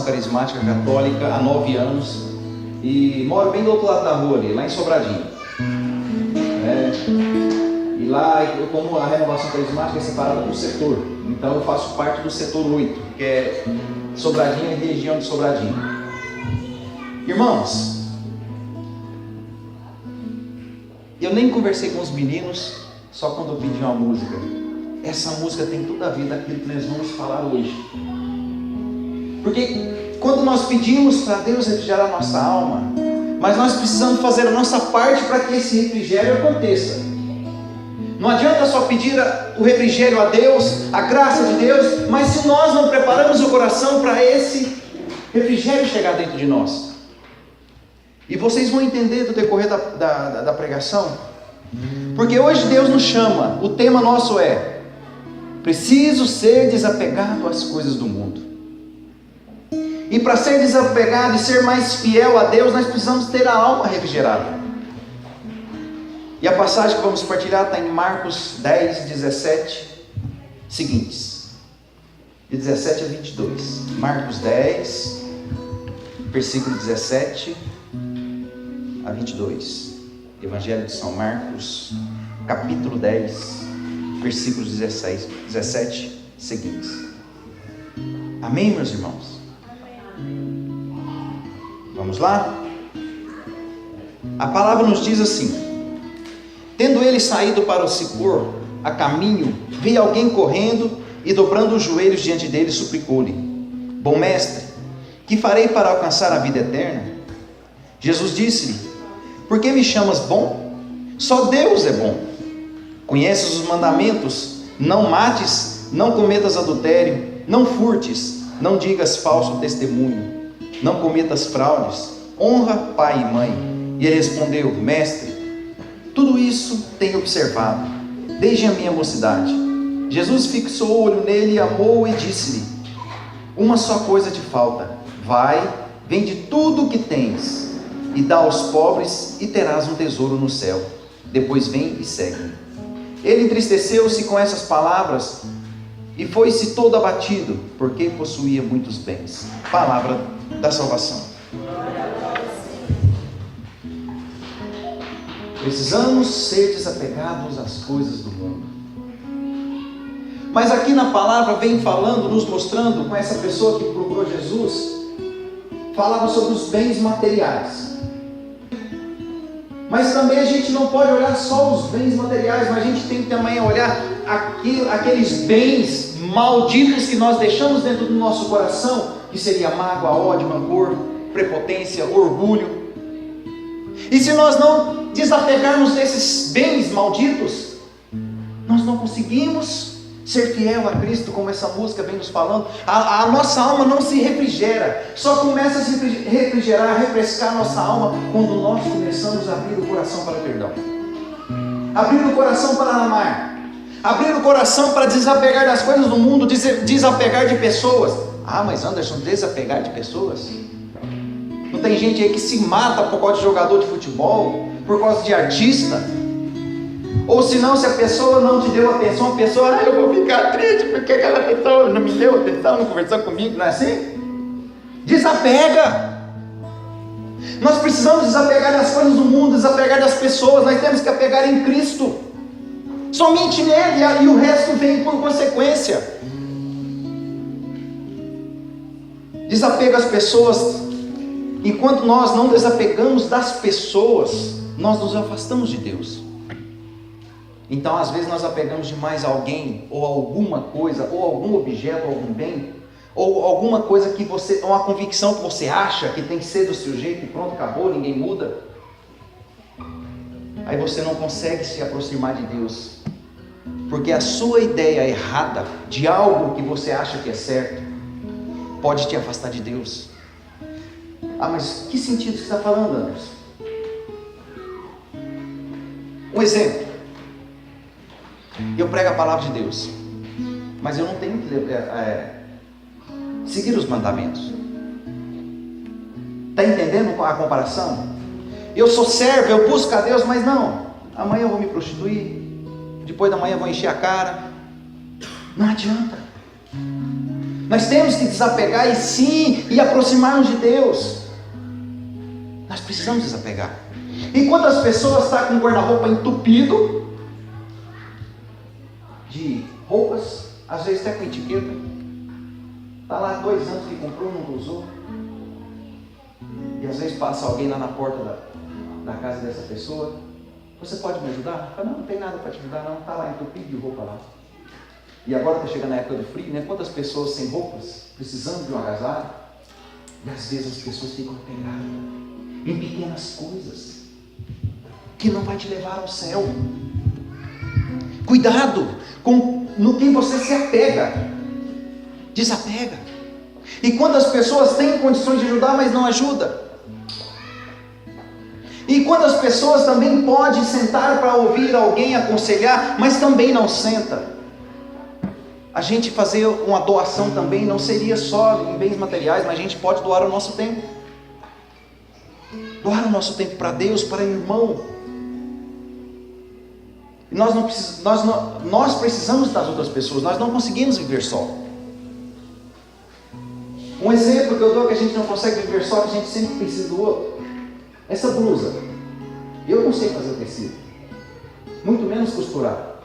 Carismática católica há 9 anos e moro bem do outro lado da rua ali, lá em Sobradinho. E lá, como a renovação carismática é separada por setor, então eu faço parte do setor 8, que é Sobradinho e região de Sobradinho. Irmãos, eu nem conversei com os meninos, só quando eu pedi uma música. Essa música tem tudo a ver daquilo que nós vamos falar hoje. Porque quando nós pedimos para Deus refrigerar a nossa alma, mas nós precisamos fazer a nossa parte para que esse refrigério aconteça. Não adianta só pedir o refrigério a Deus, a graça de Deus, mas se nós não preparamos o coração para esse refrigério chegar dentro de nós. E vocês vão entender do decorrer da pregação, porque hoje Deus nos chama, o tema nosso é: preciso ser desapegado às coisas do mundo. E para ser desapegado e ser mais fiel a Deus, nós precisamos ter a alma refrigerada. E a passagem que vamos partilhar está em Marcos 10, 17, seguintes, de 17 a 22. Marcos 10, versículo 17 a 22. Evangelho de São Marcos, capítulo 10, versículos 17 seguintes. Amém, meus irmãos? Vamos lá? A palavra nos diz assim: tendo ele saído para se pôr a caminho, veio alguém correndo e, dobrando os joelhos diante dele, suplicou-lhe: bom mestre, que farei para alcançar a vida eterna? Jesus disse-lhe: por que me chamas bom? Só Deus é bom. Conheces os mandamentos: não mates, não cometas adultério, não furtes, não digas falso testemunho, não cometas fraudes, honra pai e mãe. E ele respondeu: mestre, tudo isso tenho observado desde a minha mocidade. Jesus fixou o olho nele e amou e disse-lhe: uma só coisa te falta. Vai, vende tudo o que tens e dá aos pobres, e terás um tesouro no céu. Depois vem e segue-me. Ele entristeceu-se com essas palavras e foi-se todo abatido, porque possuía muitos bens. Palavra da salvação. Precisamos ser desapegados às coisas do mundo. Mas aqui na palavra vem falando, nos mostrando, com essa pessoa que procurou Jesus, falava sobre os bens materiais. Mas também a gente não pode olhar só os bens materiais, mas a gente tem que também olhar aqueles bens malditos que nós deixamos dentro do nosso coração, que seria mágoa, ódio, rancor, prepotência, orgulho. E se nós não desapegarmos desses bens malditos, nós não conseguimos ser fiel a Cristo, como essa música vem nos falando. A nossa alma não se refrigera, só começa a se refrigerar, a refrescar a nossa alma quando nós começamos a abrir o coração para o perdão, abrir o coração para amar, abrir o coração para desapegar das coisas do mundo, desapegar de pessoas. Ah, mas Anderson, desapegar de pessoas? Não tem gente aí que se mata por causa de jogador de futebol, por causa de artista? Ou se não, se a pessoa não te deu atenção, a pessoa: eu vou ficar triste porque aquela pessoa não me deu atenção, não conversou comigo, não é assim? Desapega. Nós precisamos desapegar das coisas do mundo, desapegar das pessoas. Nós temos que apegar em Cristo, somente nele, e o resto vem por consequência. Desapega as pessoas. Enquanto nós não desapegamos das pessoas, nós nos afastamos de Deus. Então, às vezes, nós apegamos demais a alguém, ou a alguma coisa, ou algum objeto, ou algum bem, ou alguma coisa que você, uma convicção que você acha que tem que ser do seu jeito e pronto, acabou, ninguém muda. Aí você não consegue se aproximar de Deus, porque a sua ideia errada de algo que você acha que é certo pode te afastar de Deus. Ah, mas que sentido você está falando, Anderson? Um exemplo. Eu prego a palavra de Deus, mas eu não tenho que seguir os mandamentos. Está entendendo a comparação? Eu sou servo, eu busco a Deus, mas não. Amanhã eu vou me prostituir, depois da manhã eu vou encher a cara. Não adianta. Nós temos que desapegar e aproximar-nos de Deus. Nós precisamos desapegar. Enquanto as pessoas estão com o guarda-roupa entupido de roupas, às vezes até com etiqueta, está lá 2 anos que comprou, não usou, e às vezes passa alguém lá na porta da casa dessa pessoa: você pode me ajudar? Fala: não tem nada para te ajudar não, está lá entupido de roupa lá. E agora está chegando a época do frio, né? Quantas pessoas sem roupas, precisando de um agasalho, e às vezes as pessoas ficam apegadas em pequenas coisas que não vai te levar ao céu. Cuidado no que você se apega. Desapega. E quando as pessoas têm condições de ajudar, mas não ajuda. E quando as pessoas também podem sentar para ouvir alguém aconselhar, mas também não senta. A gente fazer uma doação também não seria só em bens materiais, mas a gente pode doar o nosso tempo. Doar o nosso tempo para Deus, para o irmão. Nós precisamos das outras pessoas, nós não conseguimos viver só. Um exemplo que eu dou que a gente não consegue viver só, que a gente sempre precisa do outro. Essa blusa, eu não sei fazer o tecido, muito menos costurar.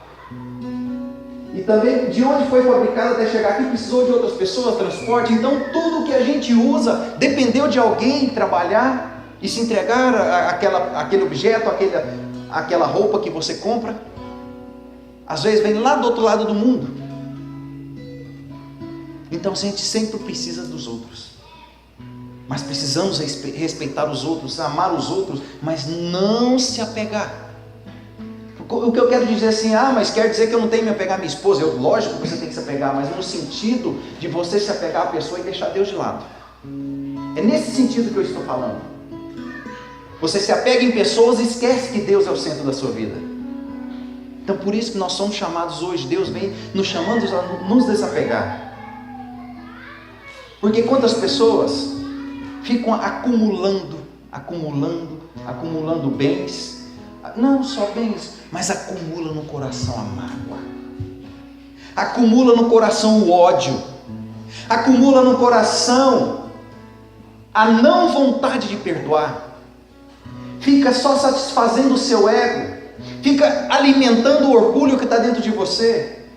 E também de onde foi fabricado até chegar aqui precisou de outras pessoas, transporte. Então tudo que a gente usa dependeu de alguém trabalhar e se entregar aquele objeto, aquela roupa que você compra. Às vezes vem lá do outro lado do mundo. Então a gente sempre precisa dos outros. Mas precisamos respeitar os outros, amar os outros, mas não se apegar. O que eu quero dizer assim, mas quer dizer que eu não tenho que me apegar à minha esposa? Lógico que você tem que se apegar, mas no sentido de você se apegar à pessoa e deixar Deus de lado. É nesse sentido que eu estou falando. Você se apega em pessoas e esquece que Deus é o centro da sua vida. Então por isso que nós somos chamados hoje, Deus vem nos chamando a nos desapegar. Porque quantas pessoas ficam acumulando bens, não só bens, mas acumula no coração a mágoa, acumula no coração o ódio, acumula no coração a não vontade de perdoar, fica só satisfazendo o seu ego, fica alimentando o orgulho que está dentro de você.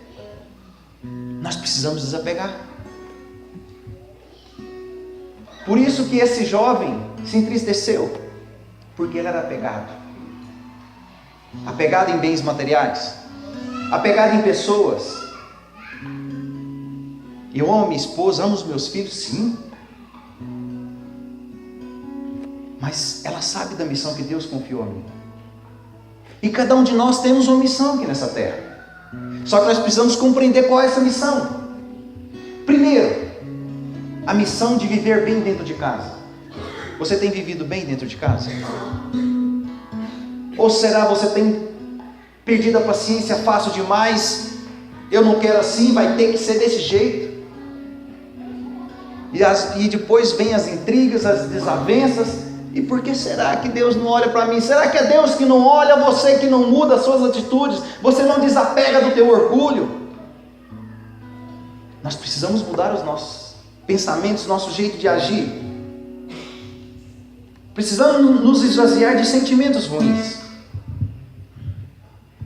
Nós precisamos desapegar. Por isso que esse jovem se entristeceu, porque ele era apegado em bens materiais, apegado em pessoas. Eu amo minha esposa, amo os meus filhos, sim, mas ela sabe da missão que Deus confiou a mim, e cada um de nós temos uma missão aqui nessa terra, só que nós precisamos compreender qual é essa missão. Primeiro, a missão de viver bem dentro de casa. Você tem vivido bem dentro de casa? Ou será você tem perdido a paciência fácil demais? Eu não quero assim, vai ter que ser desse jeito. E depois vem as intrigas, as desavenças. E por que será que Deus não olha para mim? Será que é Deus que não olha, você que não muda as suas atitudes? Você não desapega do teu orgulho? Nós precisamos mudar os nossos pensamentos, nosso jeito de agir. Precisamos nos esvaziar de sentimentos ruins.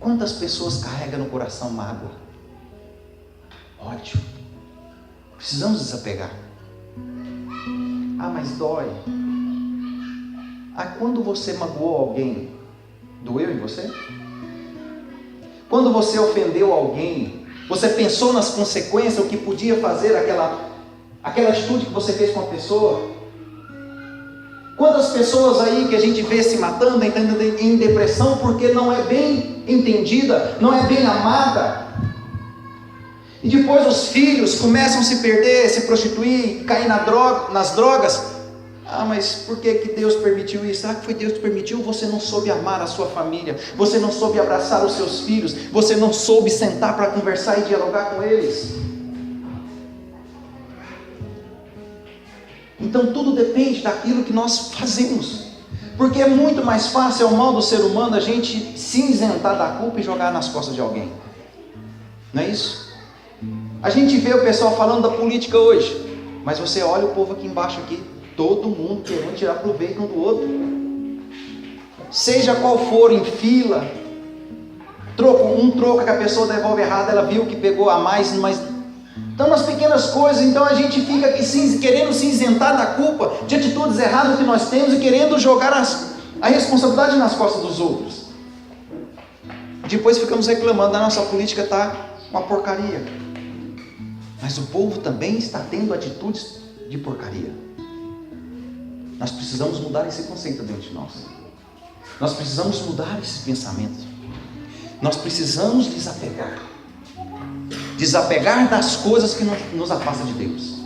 Quantas pessoas carregam no coração mágoa, ódio? Precisamos desapegar. Mas dói. Quando você magoou alguém, doeu em você? Quando você ofendeu alguém, você pensou nas consequências, o que podia fazer aquela atitude que você fez com a pessoa? Quantas pessoas aí que a gente vê se matando, entrando em depressão, porque não é bem entendida, não é bem amada, e depois os filhos começam a se perder, se prostituir, cair nas drogas. Mas por que Deus permitiu isso? Será que foi Deus que permitiu? Você não soube amar a sua família, você não soube abraçar os seus filhos, você não soube sentar para conversar e dialogar com eles. Então tudo depende daquilo que nós fazemos, porque é muito mais fácil, é o mal do ser humano, a gente se isentar da culpa e jogar nas costas de alguém, não é isso? A gente vê o pessoal falando da política hoje, mas você olha o povo aqui embaixo aqui, todo mundo querendo tirar proveito um do outro, seja qual for, em fila, um troco que a pessoa devolve errado, ela viu que pegou a mais, mas então nas pequenas coisas, então a gente fica aqui querendo se isentar da culpa de atitudes erradas que nós temos e querendo jogar a responsabilidade nas costas dos outros. Depois ficamos reclamando, a nossa política está uma porcaria, mas o povo também está tendo atitudes de porcaria. Nós precisamos mudar esse conceito dentro de nós. Nós precisamos mudar esse pensamento. Nós precisamos desapegar das coisas que nos afastam de Deus.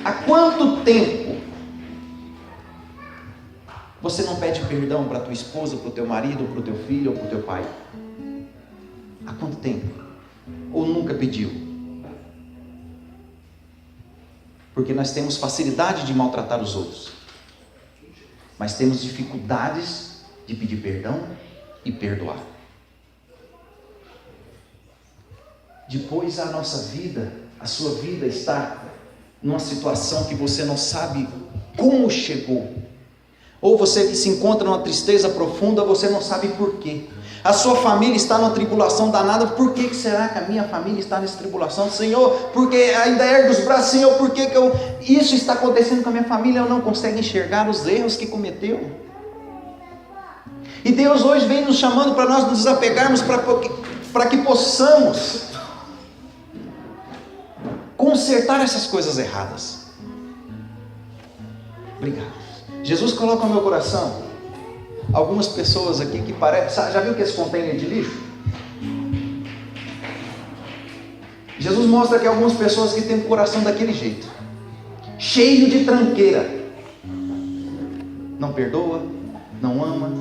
Há quanto tempo você não pede perdão para tua esposa, para o teu marido, para o teu filho ou para o teu pai? Há quanto tempo? Ou nunca pediu? Porque nós temos facilidade de maltratar os outros, mas temos dificuldades de pedir perdão e perdoar. Depois a sua vida está numa situação que você não sabe como chegou, ou você se encontra numa tristeza profunda, você não sabe por quê. A sua família está numa tribulação danada. Por que será que a minha família está nessa tribulação? Senhor, porque ainda ergue os braços. Senhor, por que isso está acontecendo com a minha família? Eu não consigo enxergar os erros que cometeu. E Deus hoje vem nos chamando para nós nos desapegarmos, para que possamos consertar essas coisas erradas. Obrigado. Jesus coloca no meu coração algumas pessoas aqui que parecem... Já viu que esse container de lixo? Jesus mostra que algumas pessoas que têm o coração daquele jeito, cheio de tranqueira, não perdoa, não ama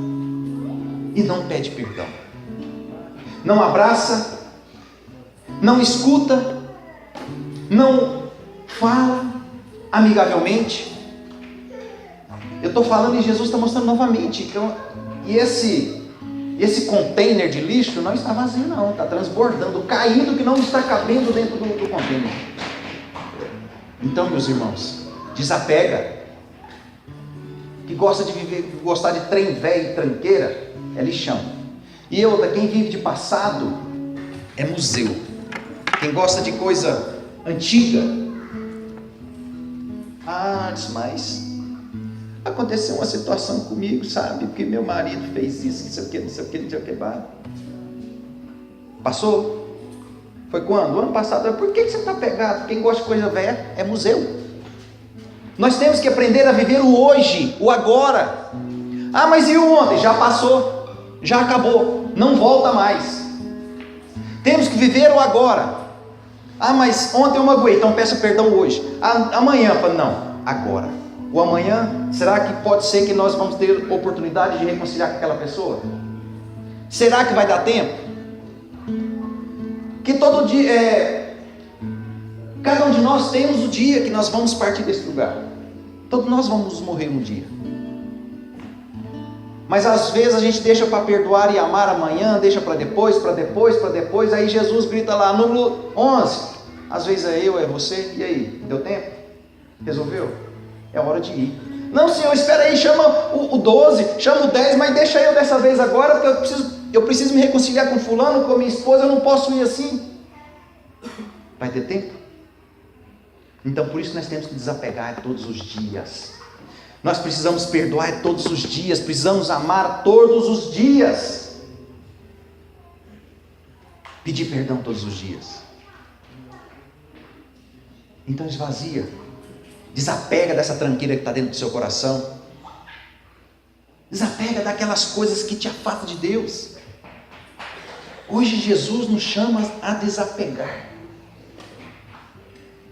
e não pede perdão, não abraça, não escuta, não fala amigavelmente. Eu estou falando e Jesus está mostrando novamente. Então, e esse container de lixo não está vazio não, está transbordando, caindo, que não está cabendo dentro do container. Então, meus irmãos, desapega. Que gosta de viver, gostar de trem velho e tranqueira, é lixão. E outra, quem vive de passado é museu. Quem gosta de coisa antiga, mas aconteceu uma situação comigo, sabe? Porque meu marido fez isso, não sei o que, não sei o que, não sei o que. Passou? Foi quando? O ano passado. Por que você está pegado? Quem gosta de coisa velha é museu. Nós temos que aprender a viver o hoje, o agora. Mas e o ontem? Já passou, já acabou, não volta mais. Temos que viver o agora. Mas ontem eu magoei, então peça perdão hoje. Amanhã, não, agora. O amanhã, será que pode ser que nós vamos ter oportunidade de reconciliar com aquela pessoa? Será que vai dar tempo? Que todo dia, cada um de nós temos o dia que nós vamos partir desse lugar. Todos nós vamos morrer um dia. Mas às vezes a gente deixa para perdoar e amar amanhã, deixa para depois, aí Jesus grita lá, número 11, às vezes é eu, é você, e aí, deu tempo? Resolveu? É hora de ir. Não, Senhor, espera aí, chama o 12, chama o 10, mas deixa eu dessa vez agora, porque eu preciso me reconciliar com fulano, com a minha esposa, eu não posso ir assim. Vai ter tempo? Então por isso nós temos que desapegar todos os dias. Nós precisamos perdoar todos os dias, precisamos amar todos os dias, pedir perdão todos os dias. Então esvazia, desapega dessa tranqueira que está dentro do seu coração, desapega daquelas coisas que te afastam de Deus. Hoje Jesus nos chama a desapegar.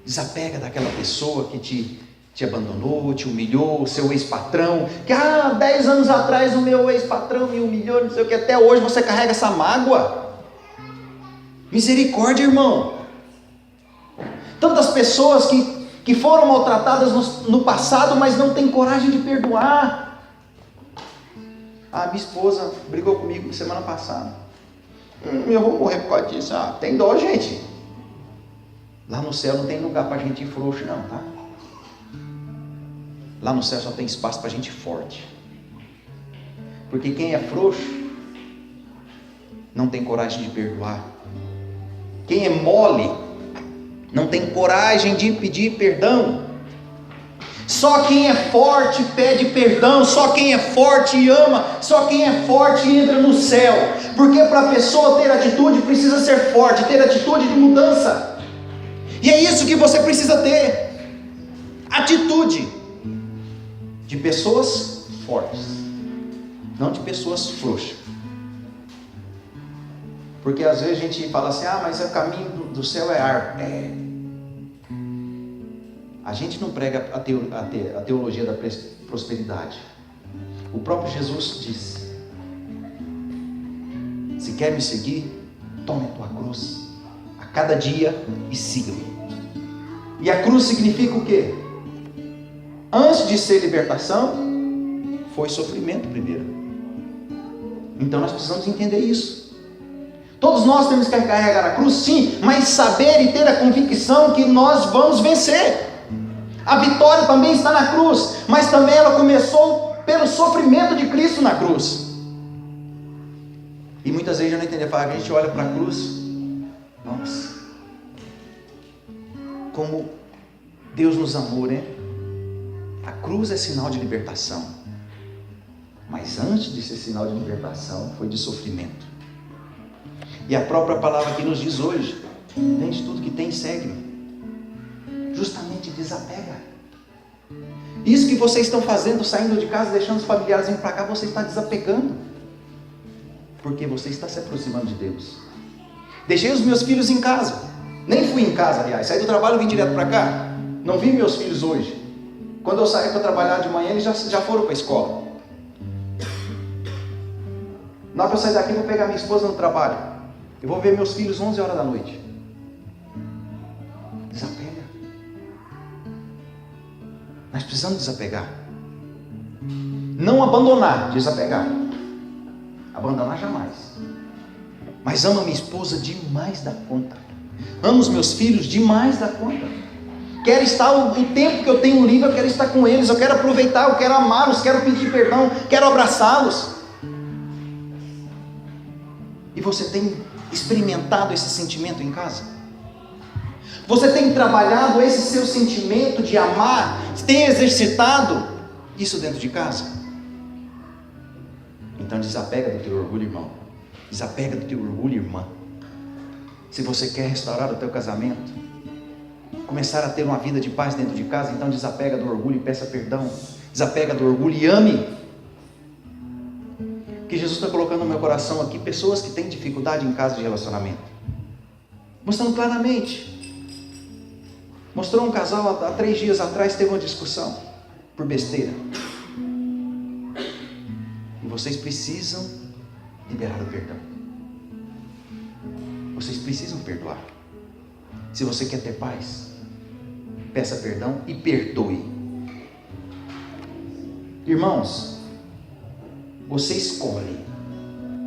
Desapega daquela pessoa que te abandonou, te humilhou, seu ex-patrão, que 10 anos atrás o meu ex-patrão me humilhou, não sei o que, até hoje você carrega essa mágoa. Misericórdia, irmão. Tantas pessoas que foram maltratadas no passado, mas não têm coragem de perdoar. Minha esposa brigou comigo semana passada. Eu vou morrer por causa disso. Tem dó, gente. Lá no céu não tem lugar para gente frouxo não, tá? Lá no céu só tem espaço para gente forte. Porque quem é frouxo não tem coragem de perdoar. Quem é mole não tem coragem de pedir perdão. Só quem é forte pede perdão. Só quem é forte ama. Só quem é forte entra no céu. Porque para a pessoa ter atitude precisa ser forte, ter atitude de mudança. E é isso que você precisa ter. Atitude de pessoas fortes, não de pessoas frouxas. Porque às vezes a gente fala assim, mas o caminho do céu é árvore. A gente não prega a teologia da prosperidade. O próprio Jesus disse: se quer me seguir, tome a tua cruz a cada dia e siga-me. E a cruz significa o quê? Antes de ser libertação, foi sofrimento primeiro. Então nós precisamos entender isso. Todos nós temos que carregar a cruz, sim, mas saber e ter a convicção que nós vamos vencer. A vitória também está na cruz, mas também ela começou pelo sofrimento de Cristo na cruz. E muitas vezes eu não entendo, a gente olha para a cruz, nossa, como Deus nos amou, né? A cruz é sinal de libertação, mas antes de ser sinal de libertação, foi de sofrimento. E a própria palavra que nos diz hoje: vende tudo que tem, segue-me. Justamente desapega. Isso que vocês estão fazendo, saindo de casa, deixando os familiares indo para cá, você está desapegando. Porque você está se aproximando de Deus. Deixei os meus filhos em casa. Nem fui em casa, aliás. Saí do trabalho e vim direto para cá. Não vi meus filhos hoje. Quando eu saí para trabalhar de manhã, eles já foram para a escola. Na hora que eu sair daqui, eu vou pegar minha esposa no trabalho. Eu vou ver meus filhos 11 horas da noite. Desapega. Nós precisamos desapegar. Não abandonar, desapegar. Abandonar jamais. Mas amo a minha esposa demais da conta. Amo os meus filhos demais da conta. Quero estar o tempo que eu tenho livre, eu quero estar com eles, eu quero aproveitar, eu quero amá-los, quero pedir perdão, quero abraçá-los. E você tem experimentado esse sentimento em casa? Você tem trabalhado esse seu sentimento de amar? Tem exercitado isso dentro de casa? Então desapega do teu orgulho, irmão. Desapega do teu orgulho, irmã. Se você quer restaurar o teu casamento, começar a ter uma vida de paz dentro de casa, então desapega do orgulho e peça perdão. Desapega do orgulho e ame. Que Jesus está colocando no meu coração aqui pessoas que têm dificuldade em casa de relacionamento, mostrando claramente. Mostrou um casal há 3 dias atrás, teve uma discussão por besteira, e vocês precisam liberar o perdão. Vocês precisam perdoar. Se você quer ter paz, peça perdão e perdoe. Irmãos, você escolhe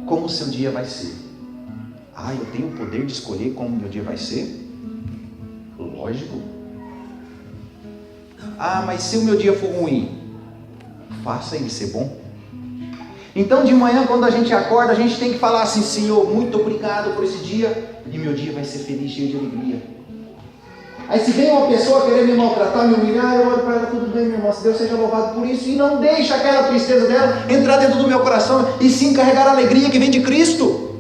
como o seu dia vai ser. Eu tenho o poder de escolher como o meu dia vai ser? Lógico. Mas se o meu dia for ruim, faça ele ser bom. Então de manhã, quando a gente acorda, a gente tem que falar assim: Senhor, muito obrigado por esse dia, e meu dia vai ser feliz, cheio de alegria. Aí se vem uma pessoa querer me maltratar, me humilhar, eu olho para ela: tudo bem, meu irmão, se Deus seja louvado por isso, e não deixa aquela tristeza dela entrar dentro do meu coração, e sim carregar a alegria que vem de Cristo.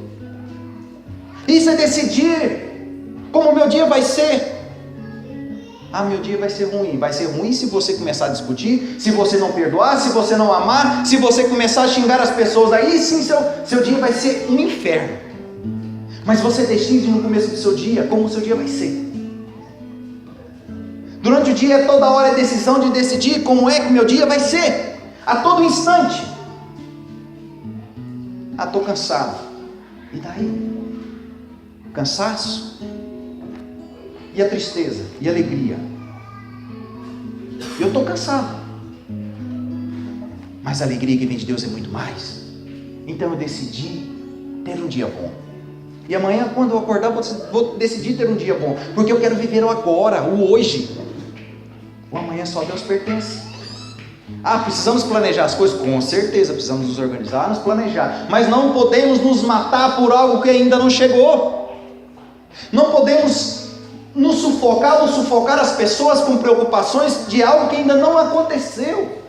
Isso é decidir como o meu dia vai ser. Meu dia vai ser ruim. Vai ser ruim se você começar a discutir, se você não perdoar, se você não amar, se você começar a xingar as pessoas. Aí sim seu dia vai ser um inferno. Mas você decide no começo do seu dia como o seu dia vai ser. Durante o dia, toda hora é decisão de decidir como é que o meu dia vai ser. A todo instante. Estou cansado. E daí? O cansaço e a tristeza e a alegria. Eu estou cansado, mas a alegria que vem de Deus é muito mais. Então eu decidi ter um dia bom. E amanhã, quando eu acordar, vou decidir ter um dia bom, porque eu quero viver o agora, o hoje. O amanhã só Deus pertence. Precisamos planejar as coisas? Com certeza precisamos nos organizar, nos planejar, mas não podemos nos matar por algo que ainda não chegou. Não podemos nos sufocar as pessoas com preocupações de algo que ainda não aconteceu.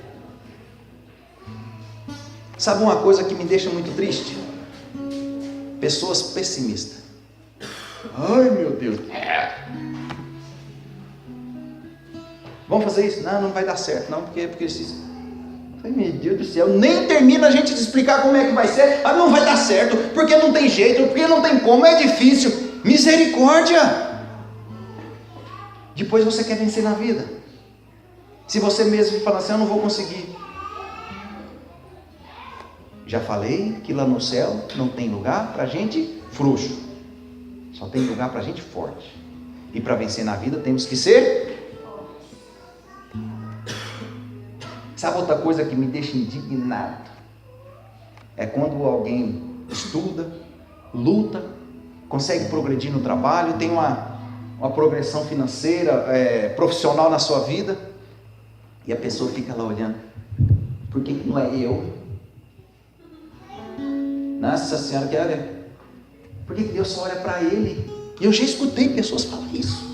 Sabe uma coisa que me deixa muito triste? Pessoas pessimistas. Meu Deus. Vamos fazer isso? Não vai dar certo. Não, porque meu Deus do céu, nem termina a gente de explicar como é que vai ser. Não vai dar certo, porque não tem jeito, porque não tem como, é difícil. Misericórdia. Depois você quer vencer na vida. Se você mesmo fala assim: eu não vou conseguir. Já falei que lá no céu não tem lugar para gente frouxo. Só tem lugar para gente forte. E para vencer na vida temos que ser. Sabe outra coisa que me deixa indignado? É quando alguém estuda, luta, consegue progredir no trabalho, tem uma progressão financeira, profissional na sua vida, e a pessoa fica lá olhando: por que não é eu? Nossa Senhora, por que Deus só olha para ele? E eu já escutei pessoas falar isso.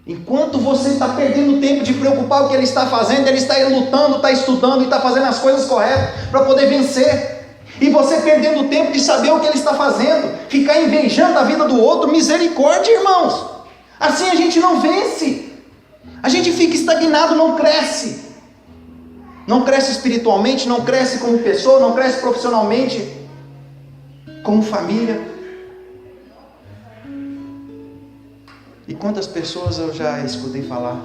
Enquanto você está perdendo tempo de preocupar o que ele está fazendo, ele está lutando, está estudando e está fazendo as coisas corretas para poder vencer. E você perdendo tempo de saber o que ele está fazendo, ficar invejando a vida do outro. Misericórdia, irmãos. Assim a gente não vence. A gente fica estagnado, não cresce. Não cresce espiritualmente, não cresce como pessoa, não cresce profissionalmente, como família. E quantas pessoas eu já escutei falar: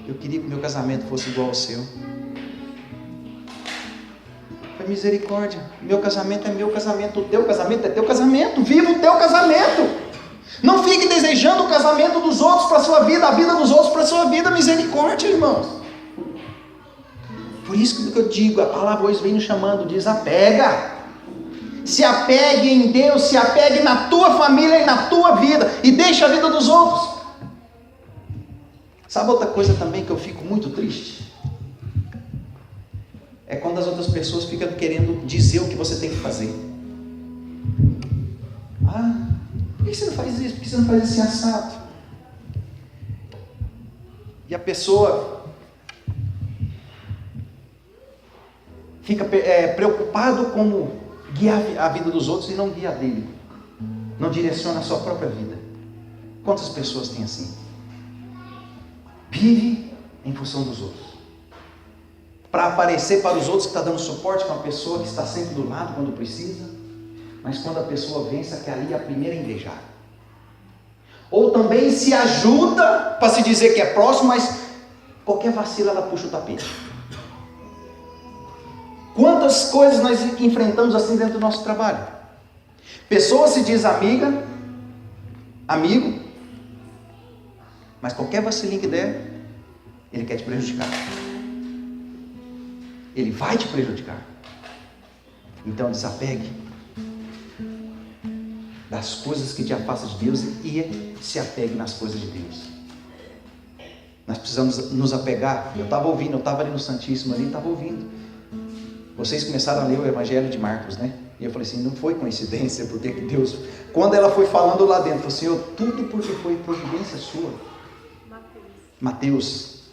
eu queria que meu casamento fosse igual ao seu. Foi misericórdia. Meu casamento é meu casamento, o teu casamento é teu casamento. Viva o teu casamento. Não fique desejando o casamento dos outros para a sua vida, a vida dos outros para a sua vida. Misericórdia, irmãos. Por isso que eu digo, a palavra hoje vem nos chamando, desapega. Se apegue em Deus, se apegue na tua família e na tua vida, e deixa a vida dos outros. Sabe outra coisa também que eu fico muito triste? É quando as outras pessoas ficam querendo dizer o que você tem que fazer. Ah, por que você não faz isso? Por que você não faz esse assado? E a pessoa fica preocupado como guiar a vida dos outros e não guia a dele. Não direciona a sua própria vida. Quantas pessoas tem assim? Vive em função dos outros. Para aparecer para os outros que está dando suporte para uma pessoa que está sempre do lado quando precisa, mas quando a pessoa vença, que ali é a primeira a invejar. Ou também se ajuda para se dizer que é próximo, mas qualquer vacilo ela puxa o tapete. Quantas coisas nós enfrentamos assim dentro do nosso trabalho? Pessoa se diz amiga, amigo, mas qualquer vacilinho que der, ele quer te prejudicar. Ele vai te prejudicar. Então desapegue das coisas que te afastam de Deus e se apegue nas coisas de Deus. Nós precisamos nos apegar. Eu estava ouvindo, eu estava ali no Santíssimo ali, estava ouvindo. Vocês começaram a ler o Evangelho de Marcos, né? E eu falei assim, não foi coincidência, porque Deus, quando ela foi falando lá dentro, falou, Senhor, tudo porque foi providência sua. Mateus.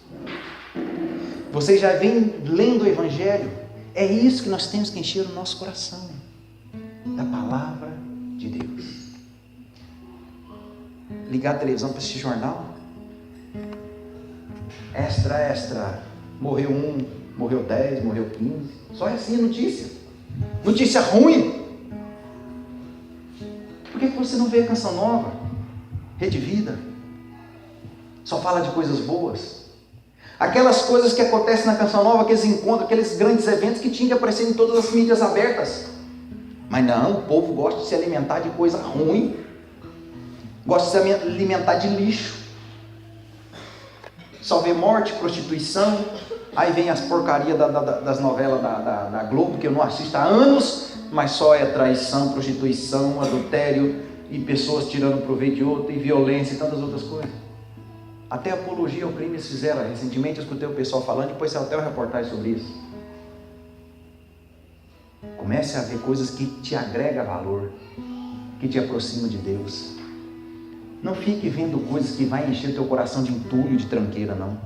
Vocês já vêm lendo o Evangelho. É isso que nós temos que encher o nosso coração, da palavra de Deus. Ligar a televisão para assistir jornal. Extra. Morreu 1, morreu 10, morreu 15. Só é assim a notícia. Notícia ruim. Por que você não vê a Canção Nova? Rede Vida. Só fala de coisas boas. Aquelas coisas que acontecem na Canção Nova, aqueles encontros, aqueles grandes eventos que tinham que aparecer em todas as mídias abertas. Mas não, o povo gosta de se alimentar de coisa ruim. Gosta de se alimentar de lixo. Só vê morte, prostituição. Aí vem as porcarias das novelas da Globo, que eu não assisto há anos, mas só é traição, prostituição, adultério, e pessoas tirando proveito de outro, e violência e tantas outras coisas. Até apologia ao crime eles fizeram. Recentemente eu escutei o pessoal falando, depois saiu até uma reportagem sobre isso. Comece a ver coisas que te agregam valor, que te aproximam de Deus. Não fique vendo coisas que vai encher o teu coração de entulho, de tranqueira, não.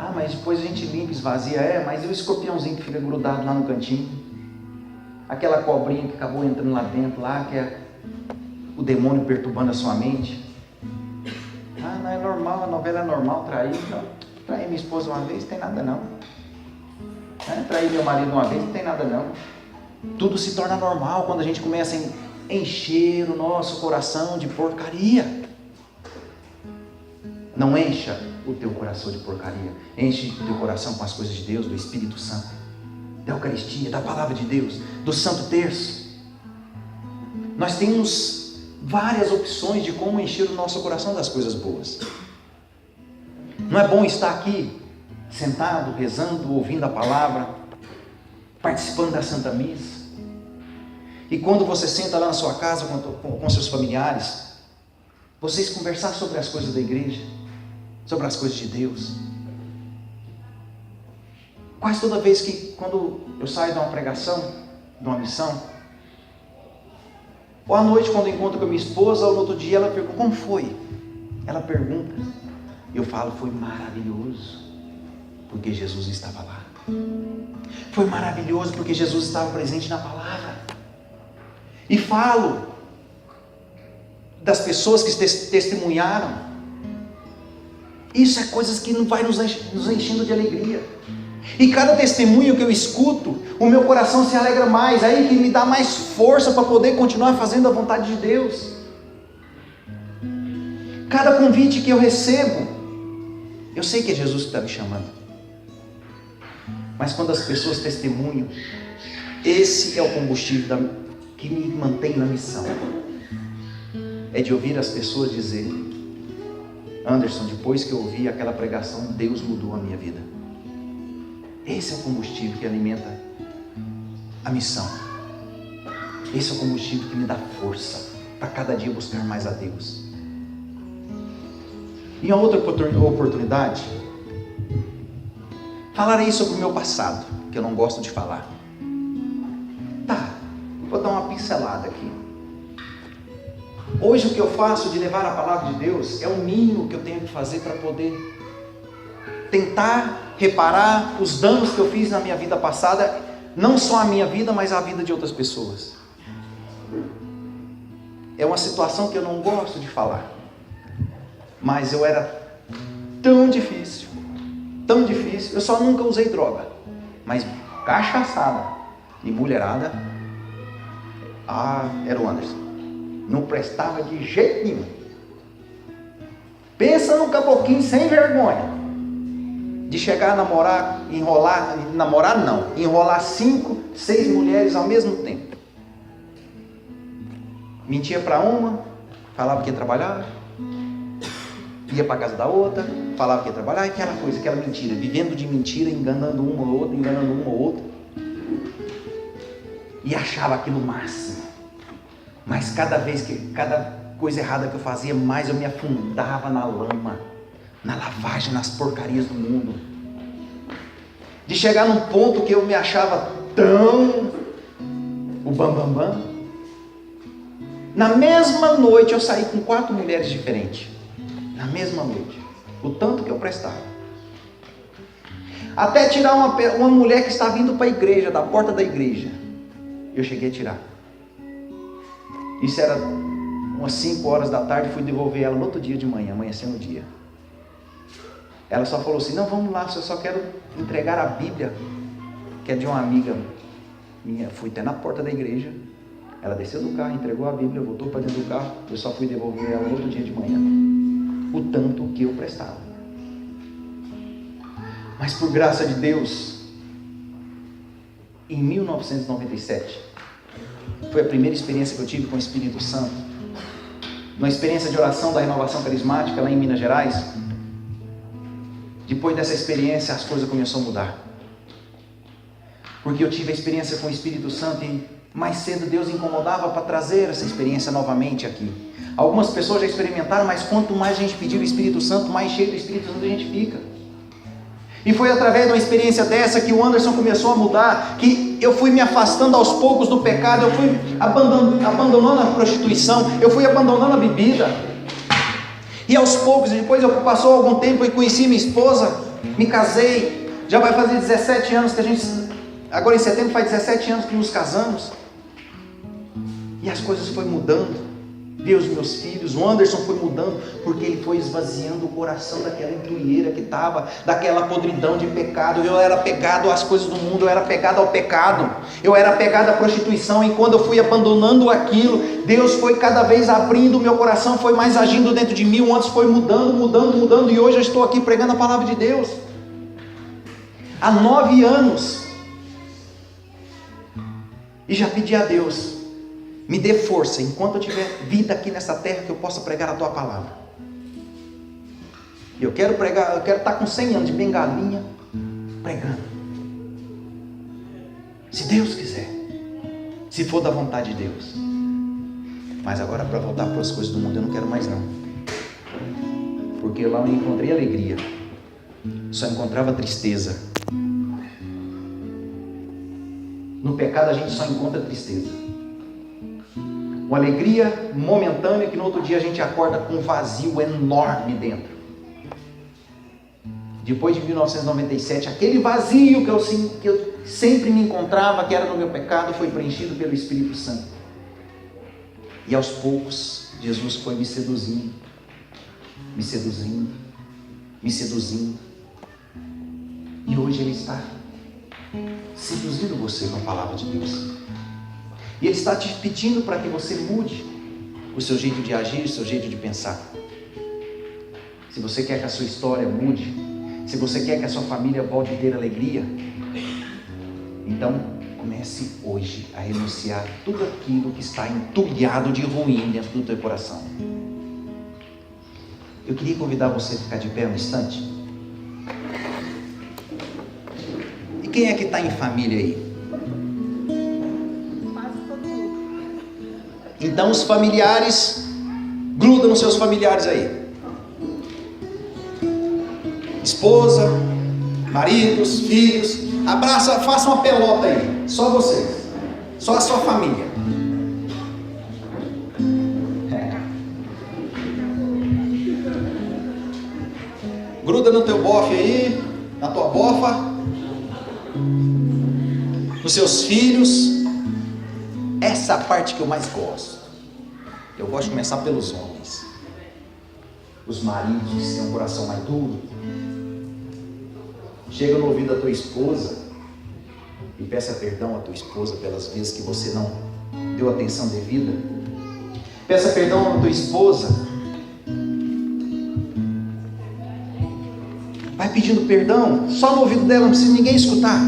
Ah, mas depois a gente limpa, esvazia. Mas e o escorpiãozinho que fica grudado lá no cantinho? Aquela cobrinha que acabou entrando lá dentro, lá, que é o demônio perturbando a sua mente. Ah, não é normal, a novela é normal, trair. Não. Trair minha esposa uma vez, não tem nada não. Trair meu marido uma vez, não tem nada não. Tudo se torna normal quando a gente começa a encher o nosso coração de porcaria. Não encha o teu coração de porcaria. Enche o teu coração com as coisas de Deus, do Espírito Santo, da Eucaristia, da Palavra de Deus, do Santo Terço. Nós temos várias opções de como encher o nosso coração das coisas boas. Não é bom estar aqui, sentado, rezando, ouvindo a palavra, participando da Santa Missa. E quando você senta lá na sua casa com seus familiares, vocês conversar sobre as coisas da igreja, sobre as coisas de Deus. Quase toda vez que, quando eu saio de uma pregação, de uma missão, ou à noite quando eu encontro com a minha esposa, ou no outro dia ela pergunta, como foi? Ela pergunta, eu falo, foi maravilhoso, porque Jesus estava lá. Foi maravilhoso porque Jesus estava presente na palavra. E falo das pessoas que testemunharam Isso é coisas que não vai nos enchendo de alegria. E cada testemunho que eu escuto, o meu coração se alegra mais, aí que me dá mais força para poder continuar fazendo a vontade de Deus. Cada convite que eu recebo, eu sei que é Jesus que está me chamando. Mas quando as pessoas testemunham, esse é o combustível que me mantém na missão. É de ouvir as pessoas dizer: Anderson, depois que eu ouvi aquela pregação, Deus mudou a minha vida. Esse é o combustível que alimenta a missão. Esse é o combustível que me dá força para cada dia buscar mais a Deus. Em outra oportunidade, falarei sobre o meu passado, que eu não gosto de falar. Tá, vou dar uma pincelada aqui. Hoje o que eu faço de levar a palavra de Deus é o mínimo que eu tenho que fazer para poder tentar reparar os danos que eu fiz na minha vida passada, não só a minha vida, mas a vida de outras pessoas. É uma situação que eu não gosto de falar, mas eu era tão difícil, eu só nunca usei droga, mas cachaçada e mulherada, era o Anderson, não prestava de jeito nenhum. Pensa num caboclinho sem vergonha, de chegar a namorar, enrolar 5, 6 mulheres ao mesmo tempo. Mentia para uma, falava que ia trabalhar, ia para casa da outra, falava que ia trabalhar, aquela mentira, vivendo de mentira, enganando uma ou outra, e achava aquilo o máximo. Mas cada coisa errada que eu fazia, mais eu me afundava na lama, na lavagem, nas porcarias do mundo, de chegar num ponto que eu me achava tão o bambambam. Na mesma noite eu saí com 4 mulheres diferentes, na mesma noite, o tanto que eu prestava, até tirar uma mulher que estava vindo para a igreja, da porta da igreja, eu cheguei a tirar. Isso era umas 5 horas da tarde, fui devolver ela no outro dia de manhã, amanhecendo o dia. Ela só falou assim: não, vamos lá, eu só quero entregar a Bíblia, que é de uma amiga minha. Fui até na porta da igreja, ela desceu do carro, entregou a Bíblia, voltou para dentro do carro, eu só fui devolver ela no outro dia de manhã, o tanto que eu prestava. Mas por graça de Deus, em 1997, foi a primeira experiência que eu tive com o Espírito Santo, uma experiência de oração da Renovação Carismática lá em Minas Gerais. Depois dessa experiência, as coisas começaram a mudar, porque eu tive a experiência com o Espírito Santo e mais cedo Deus incomodava para trazer essa experiência novamente aqui. Algumas pessoas já experimentaram, mas quanto mais a gente pedir o Espírito Santo, mais cheio do Espírito Santo a gente fica. E foi através de uma experiência dessa que o Anderson começou a mudar, que eu fui me afastando aos poucos do pecado, eu fui abandonando a prostituição, eu fui abandonando a bebida. E aos poucos, depois passou algum tempo e conheci minha esposa, me casei, já vai fazer 17 anos que agora em setembro faz 17 anos que nos casamos. E as coisas foram mudando. Deus, meus filhos, o Anderson foi mudando, porque ele foi esvaziando o coração daquela entulheira que estava, daquela podridão de pecado. Eu era apegado às coisas do mundo, eu era apegado ao pecado, eu era apegado à prostituição, e quando eu fui abandonando aquilo, Deus foi cada vez abrindo o meu coração, foi mais agindo dentro de mim, o Anderson foi mudando, e hoje eu estou aqui pregando a palavra de Deus, há 9 anos, e já pedi a Deus: me dê força, enquanto eu tiver vida aqui nessa terra, que eu possa pregar a tua palavra. Eu quero pregar, eu quero estar com 100 anos de bengalinha, pregando. Se Deus quiser, se for da vontade de Deus. Mas agora, para voltar para as coisas do mundo, eu não quero mais não. Porque lá eu não encontrei alegria, só encontrava tristeza. No pecado a gente só encontra tristeza. Uma alegria momentânea que no outro dia a gente acorda com um vazio enorme dentro. Depois de 1997, aquele vazio que eu sempre me encontrava, que era no meu pecado, foi preenchido pelo Espírito Santo. E aos poucos, Jesus foi me seduzindo, me seduzindo. E hoje Ele está seduzindo você com a palavra de Deus. E Ele está te pedindo para que você mude o seu jeito de agir, o seu jeito de pensar. Se você quer que a sua história mude, se você quer que a sua família volte a ter alegria, então comece hoje a renunciar tudo aquilo que está entulhado de ruim dentro do teu coração. Eu queria convidar você a ficar de pé um instante. E quem é que está em família aí? Então os familiares, gruda nos seus familiares aí. Esposa, maridos, filhos, abraça, faça uma pelota aí. Só vocês, só a sua família. Gruda no teu bofe aí, na tua bofa, nos seus filhos. Essa é a parte que eu mais gosto. Eu gosto de começar pelos homens. Os maridos que têm um coração mais duro. Chega no ouvido da tua esposa e peça perdão à tua esposa pelas vezes que você não deu atenção devida. Peça perdão à tua esposa. Vai pedindo perdão, só no ouvido dela, não precisa ninguém escutar.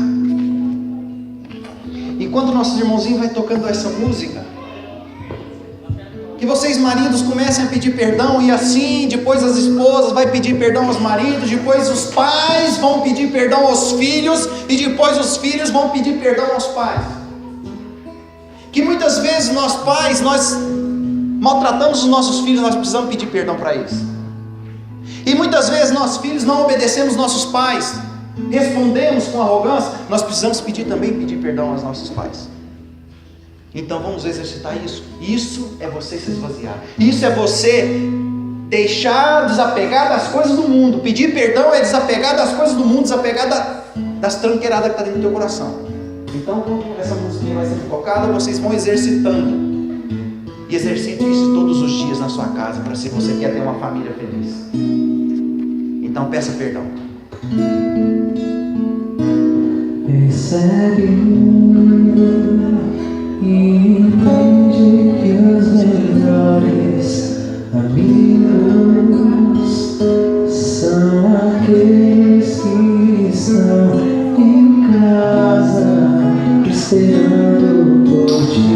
Enquanto nossos irmãozinhos vai tocando essa música, que vocês maridos comecem a pedir perdão, e assim depois as esposas vão pedir perdão aos maridos, depois os pais vão pedir perdão aos filhos, e depois os filhos vão pedir perdão aos pais. Que muitas vezes nós pais, nós maltratamos os nossos filhos, nós precisamos pedir perdão para eles. E muitas vezes nós filhos não obedecemos nossos pais, respondemos com arrogância, nós precisamos pedir perdão aos nossos pais. Então vamos exercitar isso. Isso é você se esvaziar. Isso é você deixar, desapegar das coisas do mundo. Pedir perdão é desapegar das coisas do mundo, desapegar das tranqueiradas que está dentro do teu coração. Então quando essa musiquinha vai sendo tocada, vocês vão exercitando. E exercite isso todos os dias na sua casa, para se você quer ter uma família feliz. Então peça perdão. Percebe e entende que os melhores amigos são aqueles que estão em casa esperando por ti.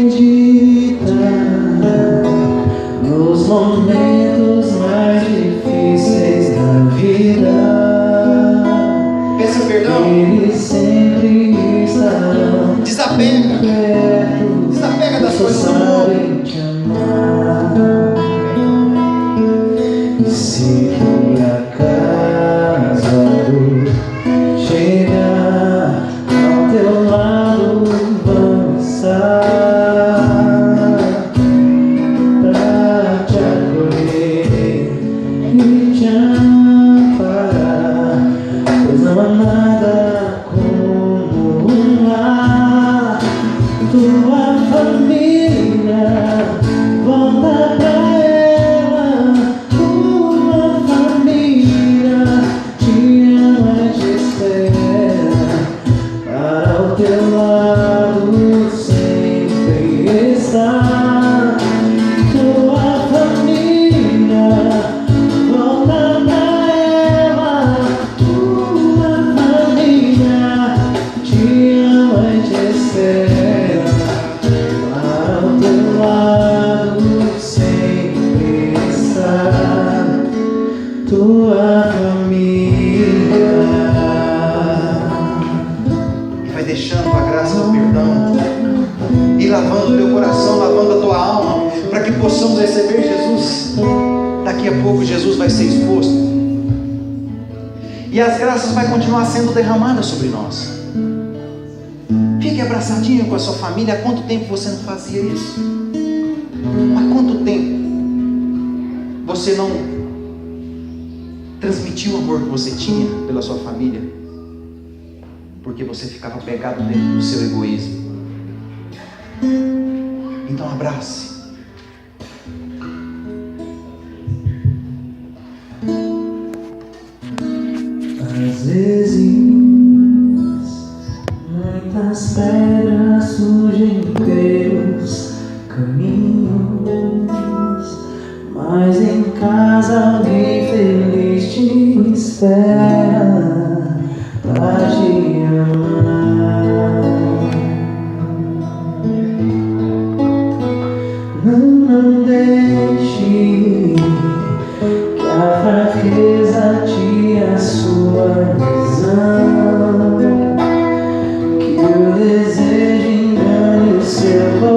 Acredita nos momentos mais difíceis da vida. Peça perdão. Eles sempre estarão Desapega. perto. Desapega das coisas do mundo. Sabem te amar. E se por acaso a dor chegar ao teu lado, vão estar pra te acolher e te amparar, pois não há nada como um lar. Tua família, volta pra ela. Tua família te ama e te espera, para o teu lado sempre estar. Tua família, volta pra ela. Tua família te ama e te espera, para o teu lado sempre estar. Tua família. E vai deixando a graça do perdão e lavando o teu coração, lavando a tua alma, para que possamos receber Jesus. Daqui a pouco Jesus vai ser exposto e as graças vai continuar sendo derramadas sobre nós. Fique abraçadinho com a sua família. Há quanto tempo você não fazia isso? Há quanto tempo você não transmitiu o amor que você tinha pela sua família? Porque você ficava pegado dentro do seu egoísmo. Então Então abrace. Às vezes muitas pedras surgem pelos caminhos, mas em casa alguém feliz te espera pra te amar. Não deixe que a fraqueza tire a sua visão, que o desejo engane o seu coração.